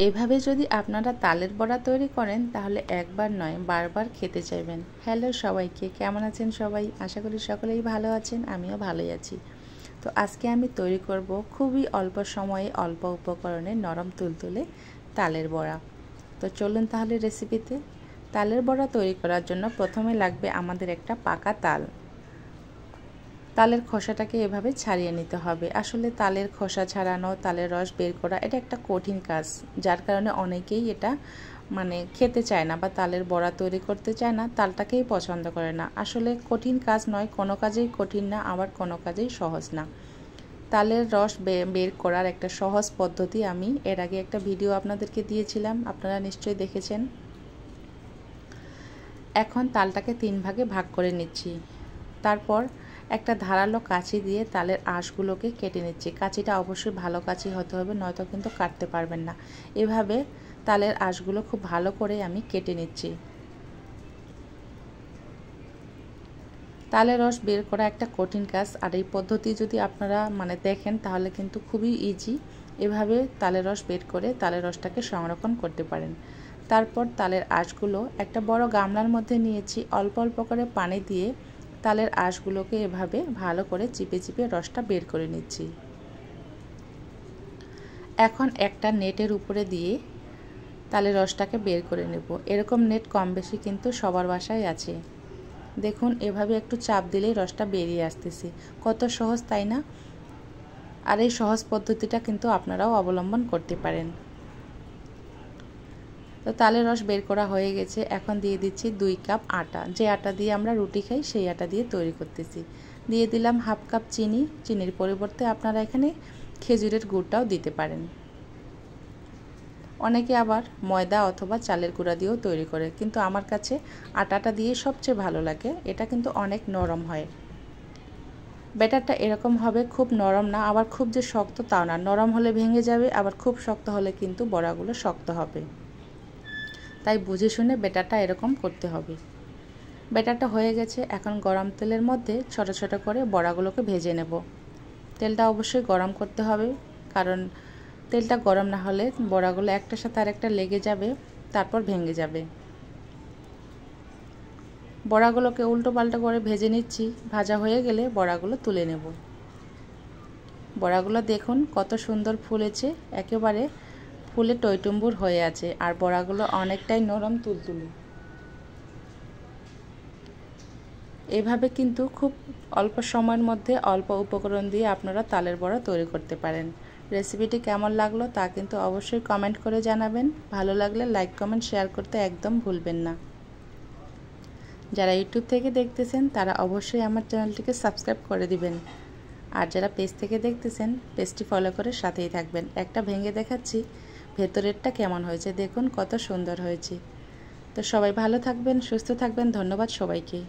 এভাবে যদি আপনারা তালের বড়া তৈরি করেন তাহলে একবার নয় বারবার খেতে চাইবেন। হ্যালো সবাইকে, কেমন আছেন সবাই? আশা করি সকলেই ভালো আছেন, আমিও ভালোই আছি। তো আজকে আমি তৈরি করব খুবই অল্প সময়ে অল্প উপকরণে নরম তুলতুলে তালের বড়া। তো চলুন তাহলে রেসিপিতে। তালের বড়া তৈরি করার জন্য প্রথমে লাগবে আমাদের একটা পাকা তাল। তালের খোসাটাকে এভাবে ছাড়িয়ে নিতে হবে। আসলে তালের খোসা ছাড়ানো, তালের রস বের করা এটা একটা কঠিন কাজ, যার কারণে অনেকেই এটা খেতে চায় না বা তালের বড়া তৈরি করতে চায় না, তালটাকেই পছন্দ করে না। আসলে কঠিন কাজ নয়, কোনো কাজেই কঠিন না, আবার কোনো কাজেই সহজ না। তালের রস বের করার একটা সহজ পদ্ধতি আমি এর আগে একটা ভিডিও আপনাদেরকে দিয়েছিলাম, আপনারা নিশ্চয়ই দেখেছেন। এখন তালটাকে 3 ভাগে ভাগ করে নিচ্ছি। তারপর একটা ধারালো কাঁচি দিয়ে তালের আঁশগুলোকে কেটে নিচ্ছি। কাঁচিটা অবশ্যই ভালো কাঁচি হতে হবে, নয়তো কিন্তু কাটতে পারবেন না। এভাবে তালের আঁশগুলো খুব ভালো করে আমি কেটে নিচ্ছি। তালের রস বের করা একটা কঠিন কাজ, আর এই পদ্ধতি যদি আপনারা দেখেন তাহলে কিন্তু খুবই ইজি। এভাবে তালের রস বের করে তালের রসটাকে সংরক্ষণ করতে পারেন। তারপর তালের আঁশগুলো একটা বড় গামলার মধ্যে নিয়েছি। অল্প অল্প করে পানি দিয়ে তালের আঁশগুলোকে এভাবে ভালো করে চিপে চিপে রসটা বের করে নিচ্ছি। এখন একটা নেটের উপরে দিয়ে তালের রসটাকে বের করে নেব। এরকম নেট কম বেশি কিন্তু সবার বাসায় আছে। দেখুন, এভাবে একটু চাপ দিলেই রসটা বেরিয়ে আসতেছে। কত সহজ, তাই না? আর এই সহজ পদ্ধতিটা কিন্তু আপনারাও অবলম্বন করতে পারেন। তো তালের রস বের করা হয়ে গেছে। এখন দিয়ে দিচ্ছি 2 কাপ আটা। যে আটা দিয়ে আমরা রুটি খাই সেই আটা দিয়ে তৈরি করতেছি। দিয়ে দিলাম হাফ কাপ চিনি। চিনির পরিবর্তে আপনারা এখানে খেজুরের গুড়টাও দিতে পারেন। অনেকে আবার ময়দা অথবা চালের গুঁড়া দিয়েও তৈরি করে, কিন্তু আমার কাছে আটাটা দিয়ে সবচেয়ে ভালো লাগে। এটা কিন্তু অনেক নরম হয়। ব্যাটারটা এরকম হবে, খুব নরম না, আবার খুব যে শক্ত তাও না। নরম হলে ভেঙে যাবে, আবার খুব শক্ত হলে কিন্তু বড়াগুলো শক্ত হবে। তাই বুঝে শুনে ব্যাটারটা এরকম করতে হবে। ব্যাটারটা হয়ে গেছে। এখন গরম তেলের মধ্যে ছোট ছোট করে বড়াগুলোকে ভেজে নেব। তেলটা অবশ্যই গরম করতে হবে, কারণ তেলটা গরম না হলে বড়াগুলো একটার সাথে আরেকটা লেগে যাবে, তারপর ভেঙে যাবে। বড়াগুলোকে উল্টো পাল্টা করে ভেজে নিচ্ছি। ভাজা হয়ে গেলে বড়াগুলো তুলে নেব। বড়াগুলো দেখুন কত সুন্দর ফুলেছে, একেবারে ফুলে টইটুম্বুর হয়ে আছে, আর বড়াগুলো অনেকটাই নরম তুলতুলে। এভাবে কিন্তু খুব অল্প সময়ের মধ্যে অল্প উপকরণ দিয়ে আপনারা তালের বড়া তৈরি করতে পারেন। রেসিপিটি কেমন লাগলো তা কিন্তু অবশ্যই কমেন্ট করে জানাবেন। ভালো লাগলে লাইক, কমেন্ট, শেয়ার করতে একদম ভুলবেন না। যারা ইউটিউব থেকে দেখতেছেন তারা অবশ্যই আমার চ্যানেলটিকে সাবস্ক্রাইব করে দিবেন, আর যারা পেজ থেকে দেখতেছেন পেজটি ফলো করে সাথেই থাকবেন। একটা ভেঙে দেখাচ্ছি ভেতরেরটা কেমন হয়েছে, দেখুন কত সুন্দর হয়েছে। তো সবাই ভালো থাকবেন, সুস্থ থাকবেন। ধন্যবাদ সবাইকে।